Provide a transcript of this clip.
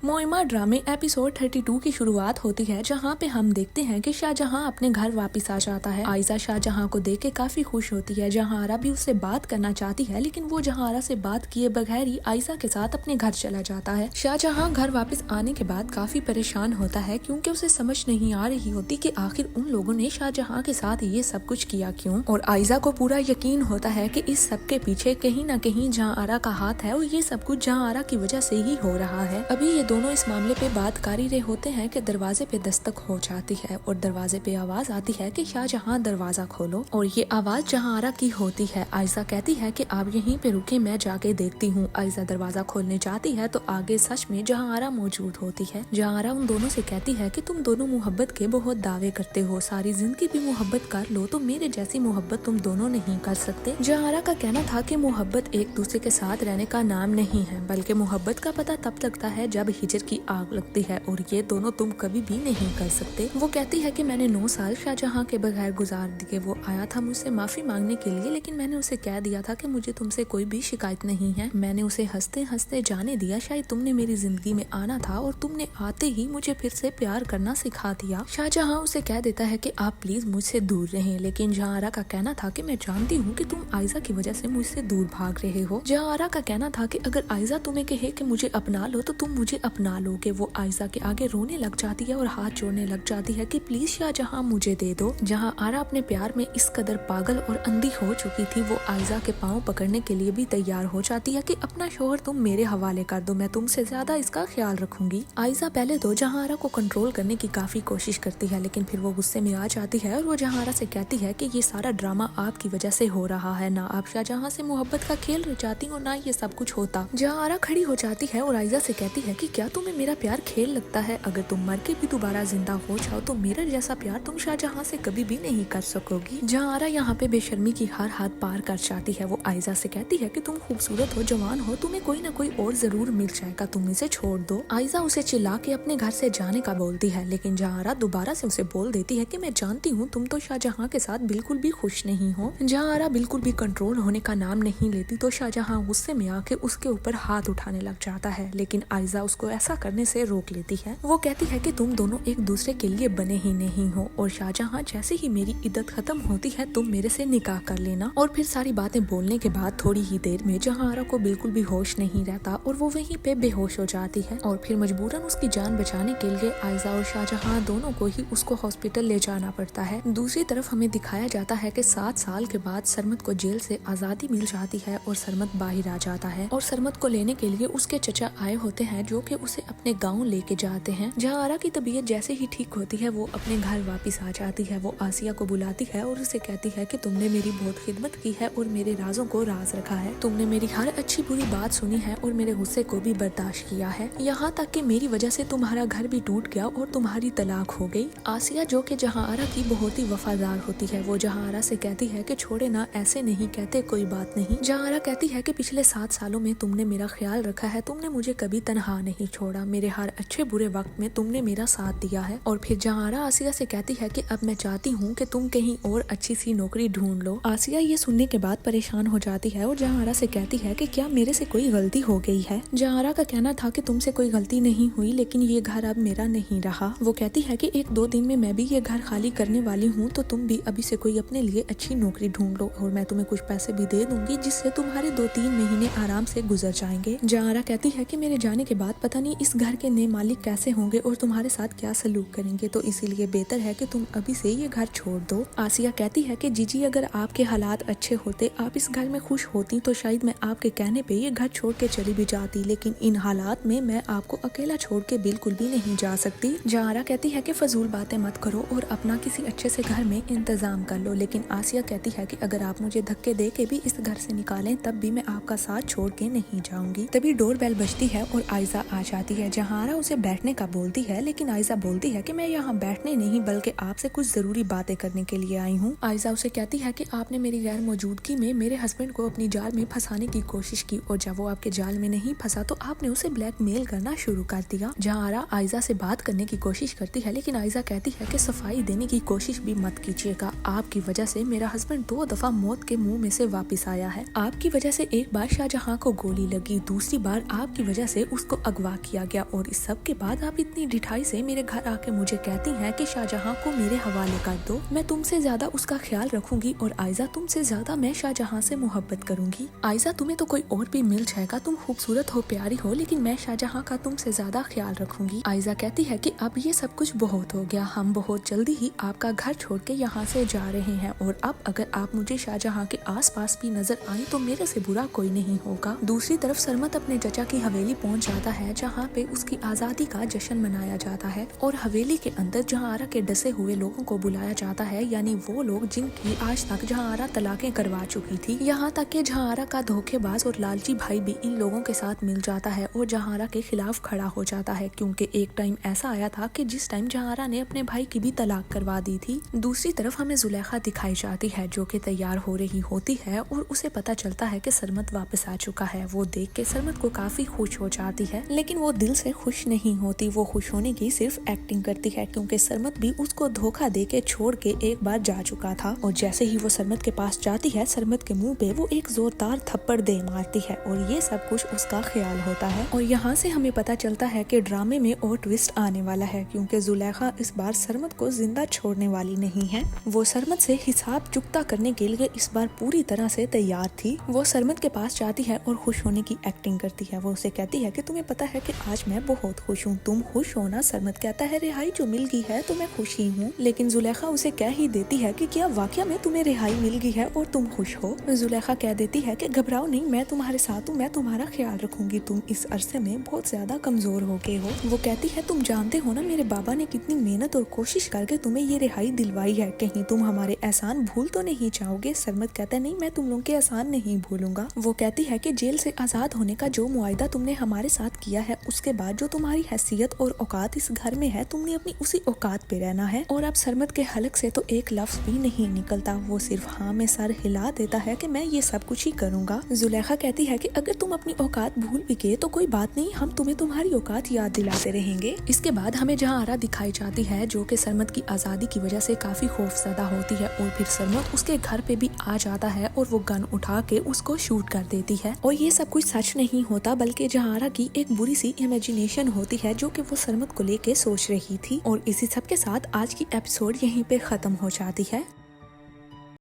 मोइमा ड्रामे एपिसोड 32 की शुरुआत होती है, जहाँ पे हम देखते हैं कि शाहजहां अपने घर वापस आ जाता है। आयशा शाहजहां को देख के काफी खुश होती है। जहांरा भी उससे बात करना चाहती है, लेकिन वो जहांरा से बात किए बगैर ही आयशा के साथ अपने घर चला जाता है। शाहजहां घर वापस आने के बाद काफी परेशान होता है, क्योंकि उसे समझ नहीं आ रही होती कि आखिर उन लोगों ने शाहजहां के साथ ये सब कुछ किया क्यों। और आयशा को पूरा यकीन होता है कि इस सब के पीछे कहीं न कहीं जहांरा का हाथ है और ये सब कुछ जहांरा की वजह से ही हो रहा है। अभी ये दोनों इस मामले पे बात कर ही रहे होते हैं कि दरवाजे पे दस्तक हो जाती है और दरवाजे पे आवाज आती है कि शाहजहां दरवाजा खोलो। और ये आवाज जहांरा की होती है। आयशा कहती है कि आप यहीं पे रुके, मैं जाके देखती हूँ। आयशा दरवाजा खोलने जाती है तो आगे सच में जहांरा मौजूद होती है। जहांरा उन दोनों से कहती है कि तुम दोनों मोहब्बत के बहुत दावे करते हो, सारी जिंदगी भी मोहब्बत कर लो तो मेरे जैसी मोहब्बत तुम दोनों नहीं कर सकते। जहांरा का कहना था कि मोहब्बत एक दूसरे के साथ रहने का नाम नहीं है, बल्कि मोहब्बत का पता तब लगता है जब हिजर की आग लगती है, और ये दोनों तुम कभी भी नहीं कर सकते। वो कहती है कि मैंने 9 साल शाहजहां के बगैर गुजार दिए। वो आया था मुझसे माफी मांगने के लिए, लेकिन मैंने उसे कह दिया था कि मुझे तुमसे कोई भी शिकायत नहीं है। मैंने उसे हंसते हंसते जाने दिया, शायद तुमने मेरी जिंदगी में आना था और तुमने आते ही मुझे फिर से प्यार करना सिखा दिया। शाहजहां उसे कह देता है कि आप प्लीज मुझसे दूर रहें, लेकिन जहांरा का कहना था कि मैं जानती हूँ कि तुम आयशा की वजह से मुझसे दूर भाग रहे हो। जहांरा का कहना था कि अगर आयशा तुम्हें कहे कि मुझे अपना लो तो तुम मुझे अपना लोगे। वो आयशा के आगे रोने लग जाती है और हाथ जोड़ने लग जाती है कि प्लीज शाहजहां मुझे दे दो। जहांरा अपने प्यार में इस कदर पागल और अंधी हो चुकी थी, वो आयशा के पांव पकड़ने के लिए भी तैयार हो जाती है कि अपना शोहर तुम मेरे हवाले कर दो, मैं तुमसे ज्यादा इसका ख्याल रखूंगी। आयशा पहले तो जहांरा को कंट्रोल करने की काफी कोशिश करती है, लेकिन फिर वो गुस्से में आ जाती है और वो जहांरा से कहती है कि ये सारा ड्रामा आपकी वजह से हो रहा है, ना आप शाहजहां से मोहब्बत का खेल रचाती हो, ना ये सब कुछ होता। जहांरा खड़ी हो जाती है और आयशा से कहती है कि क्या तुम्हें मेरा प्यार खेल लगता है? अगर तुम मर के भी दोबारा जिंदा हो जाओ तो मेरा जैसा प्यार तुम शाहजहां से कभी भी नहीं कर सकोगी। जहांरा यहाँ पे बेशर्मी की हर हाथ पार कर जाती है। वो आयशा से कहती है कि तुम खूबसूरत हो, जवान हो, तुम्हें कोई ना कोई और जरूर मिल जाएगा, तुम इसे छोड़ दो। आयशा उसे चिल्ला के अपने घर से जाने का बोलती है, लेकिन जहांरा दोबारा से उसे बोल देती है कि मैं जानती हूँ तुम तो शाहजहां के साथ बिल्कुल भी खुश नहीं हो। जहांरा बिल्कुल भी कंट्रोल होने का नाम नहीं लेती तो शाहजहां गुस्से में आके उसके ऊपर हाथ उठाने लग जाता है, लेकिन आयशा उसको ऐसा करने से रोक लेती है। वो कहती है कि तुम दोनों एक दूसरे के लिए बने ही नहीं हो, और शाहजहां जैसे ही मेरी इद्दत खत्म होती है तुम मेरे से निकाह कर लेना। और फिर सारी बातें बोलने के बाद थोड़ी ही देर में जहांरा को बिल्कुल भी होश नहीं रहता और वो वहीं पे बेहोश हो जाती है, और फिर मजबूरन उसकी जान बचाने के लिए आयशा और शाहजहां दोनों को ही उसको हॉस्पिटल ले जाना पड़ता है। दूसरी तरफ हमें दिखाया जाता है कि 7 साल के बाद सरमत को जेल से आजादी मिल जाती है और सरमत बाहर आ जाता है, और सरमत को लेने के लिए उसके चचा आए होते हैं जो कि उसे अपने गांव लेके जाते हैं। जहांरा की तबीयत जैसे ही ठीक होती है वो अपने घर वापस आ जाती है। वो आसिया को बुलाती है और उसे कहती है कि तुमने मेरी बहुत खिदमत की है और मेरे राजों को राज रखा है, तुमने मेरी हर अच्छी बुरी बात सुनी है और मेरे गुस्से को भी बर्दाश्त किया है, यहाँ तक कि मेरी वजह से तुम्हारा घर भी टूट गया और तुम्हारी तलाक हो गई। आसिया जो कि जहांरा की बहुत ही वफादार होती है, वो जहांरा से कहती है कि छोड़े ना, ऐसे नहीं कहते, कोई बात नहीं। जहांरा कहती है कि पिछले 7 सालों में तुमने मेरा ख्याल रखा है, तुमने मुझे कभी तनहा नहीं छोड़ा, मेरे हर अच्छे बुरे वक्त में तुमने मेरा साथ दिया है। और फिर जहांरा आसिया से कहती है कि अब मैं चाहती हूँ कि तुम कहीं और अच्छी सी नौकरी ढूंढ लो। आसिया ये सुनने के बाद परेशान हो जाती है और जहांरा से कहती है कि क्या मेरे से कोई गलती हो गई है? जहांरा का कहना था कि तुमसे कोई गलती नहीं हुई, लेकिन ये घर अब मेरा नहीं रहा। वो कहती है कि 1-2 दिन में मैं भी ये घर खाली करने वाली हूँ, तो तुम भी अभी से कोई अपने लिए अच्छी नौकरी ढूंढ लो और मैं तुम्हें कुछ पैसे भी दे दूंगी, जिससे तुम्हारे 2-3 महीने आराम से गुजर जाएंगे। जहांरा कहती है कि मेरे जाने के बाद पता नहीं इस घर के नए मालिक कैसे होंगे और तुम्हारे साथ क्या सलूक करेंगे, तो इसीलिए बेहतर है कि तुम अभी से ये घर छोड़ दो। आसिया कहती है कि जीजी, अगर आपके हालात अच्छे होते, आप इस घर में खुश होती, तो शायद मैं आपके कहने पे ये घर छोड़ के चली भी जाती, लेकिन इन हालात में मैं आपको अकेला छोड़ के बिल्कुल भी नहीं जा सकती। जहांरा कहती है कि फजूल बातें मत करो और अपना किसी अच्छे से घर में इंतजाम कर लो, लेकिन आसिया कहती है कि अगर आप मुझे धक्के दे के भी इस घर से निकालें तब भी मैं आपका साथ छोड़ के नहीं जाऊंगी। तभी डोर बेल बजती है और आयशा आ जाती है। जहांरा उसे बैठने का बोलती है, लेकिन आयशा बोलती है कि मैं यहाँ बैठने नहीं बल्कि आपसे कुछ जरूरी बातें करने के लिए आई हूँ। आयशा उसे कहती है कि आपने मेरी गैर मौजूदगी में मेरे हस्बैंड को अपनी जाल में फंसाने की कोशिश की, और जब वो आपके जाल में नहीं फंसा तो आपने उसे ब्लैकमेल करना शुरू कर दिया। जहांरा आयशा से बात करने की कोशिश करती है, लेकिन आयशा कहती है कि सफाई देने की कोशिश भी मत कीजिएगा, आपकी वजह से मेरा हस्बैंड 2 दफा मौत के मुंह में से वापस आया है। आपकी वजह से एक बार शाहजहां को गोली लगी, दूसरी बार आपकी वजह से उसको अगवा تباہ کیا گیا اور اس سب کے بعد آپ اتنی ڈٹھائی سے میرے گھر آ کے مجھے کہتی ہیں کہ شاہجہاں کو میرے حوالے کر دو، میں تم سے زیادہ اس کا خیال رکھوں گی اور آئزہ تم سے زیادہ میں شاہجہاں سے محبت کروں گی۔ آئزہ تمہیں تو کوئی اور بھی مل جائے گا، تم خوبصورت ہو، پیاری ہو، لیکن میں شاہجہاں کا تم سے زیادہ خیال رکھوں گی۔ آئزہ کہتی ہے کہ اب یہ سب کچھ بہت ہو گیا، ہم بہت جلدی ہی آپ کا گھر چھوڑ کے یہاں سے جا رہے ہیں اور اب اگر آپ مجھے شاہجہاں کے آس پاس بھی نظر آئیں تو میرے سے برا کوئی نہیں ہوگا۔ دوسری طرف سرمت اپنے چچا کی حویلی پہنچ جاتا ہے جہاں پہ اس کی آزادی کا جشن منایا جاتا ہے اور حویلی کے اندر جہاں کے ڈسے ہوئے لوگوں کو بلایا جاتا ہے، یعنی وہ لوگ جن کی آج تک جہاں طلاقیں کروا چکی تھی، یہاں تک کہ جہاں کا دھوکے باز اور لالچی بھائی بھی ان لوگوں کے ساتھ مل جاتا ہے اور جہاں کے خلاف کھڑا ہو جاتا ہے، کیونکہ ایک ٹائم ایسا آیا تھا کہ جس ٹائم جہاں نے اپنے بھائی کی بھی طلاق کروا دی تھی۔ دوسری طرف ہمیں زلیخا دکھائی جاتی ہے جو کہ تیار ہو رہی ہوتی ہے اور اسے پتا چلتا ہے کہ سرمت واپس آ چکا ہے۔ وہ دیکھ کے سرمت کو کافی خوش ہو جاتی ہے، لیکن وہ دل سے خوش نہیں ہوتی، وہ خوش ہونے کی صرف ایکٹنگ کرتی ہے کیونکہ سرمت بھی اس کو دھوکا دے کے چھوڑ کے ایک بار جا چکا تھا۔ اور جیسے ہی وہ سرمت کے پاس جاتی ہے، سرمت کے منہ پہ وہ ایک زوردار تھپڑ دے مارتی ہے اور یہ سب کچھ اس کا خیال ہوتا ہے۔ اور یہاں سے ہمیں پتا چلتا ہے کہ ڈرامے میں اور ٹویسٹ آنے والا ہے کیونکہ زلیخا اس بار سرمت کو زندہ چھوڑنے والی نہیں ہے، وہ سرمت سے حساب چکتا کرنے کے لیے اس بار پوری طرح سے تیار تھی۔ وہ سرمت کے پاس جاتی ہے اور خوش ہونے کی ایکٹنگ کرتی ہے، وہ اسے کہتی ہے کہ تمہیں پتا ہے کہ آج میں بہت خوش ہوں، تم خوش ہونا؟ سرمت کہتا ہے رہائی جو مل گئی ہے تو میں خوش ہی ہوں، لیکن زلیخا اسے کہہ ہی دیتی ہے کہ کیا واقعہ میں تمہیں رہائی مل گئی ہے اور تم خوش ہو؟ زلیخا کہہ دیتی ہے کہ گھبراؤ نہیں، میں تمہارے ساتھ ہوں، میں تمہارا خیال رکھوں گی، تم اس عرصے میں بہت زیادہ کمزور ہو گئے ہو۔ وہ کہتی ہے تم جانتے ہو نا میرے بابا نے کتنی محنت اور کوشش کر کے تمہیں یہ رہائی دلوائی ہے، کہیں تم ہمارے احسان بھول تو نہیں جاؤ گے؟ سرمت کہتا ہے نہیں، میں تم لوگوں کے احسان نہیں بھولوں گا۔ وہ کہتی ہے کہ جیل سے آزاد ہونے کا جو معاہدہ تم نے ہمارے ساتھ کیا ہے، اس کے بعد جو تمہاری حیثیت اور اوقات اس گھر میں ہے، تم نے اپنی اسی اوقات پہ رہنا ہے۔ اور اب سرمت کے حلق سے تو ایک لفظ بھی نہیں نکلتا، وہ صرف ہاں میں سر ہلا دیتا ہے کہ میں یہ سب کچھ ہی کروں گا۔ زلیخا کہتی ہے کہ اگر تم اپنی اوقات بھول بھی گئے تو کوئی بات نہیں، ہم تمہیں تمہاری اوقات یاد دلاتے رہیں گے۔ اس کے بعد ہمیں جہاں آرا دکھائی جاتی ہے جو کہ سرمت کی آزادی کی وجہ سے کافی خوف زدہ ہوتی ہے اور پھر سرمت اس کے گھر پہ بھی آ جاتا ہے اور وہ گن اٹھا کے اس کو شوٹ کر دیتی ہے، اور یہ سب کچھ سچ نہیں ہوتا بلکہ جہاں آرا کی ایک بری سی امیجنیشن ہوتی ہے جو کہ وہ سرمت کو لے کے سوچ رہی تھی۔ اور اسی سب کے ساتھ آج کی ایپیسوڈ یہیں پہ ختم ہو جاتی ہے۔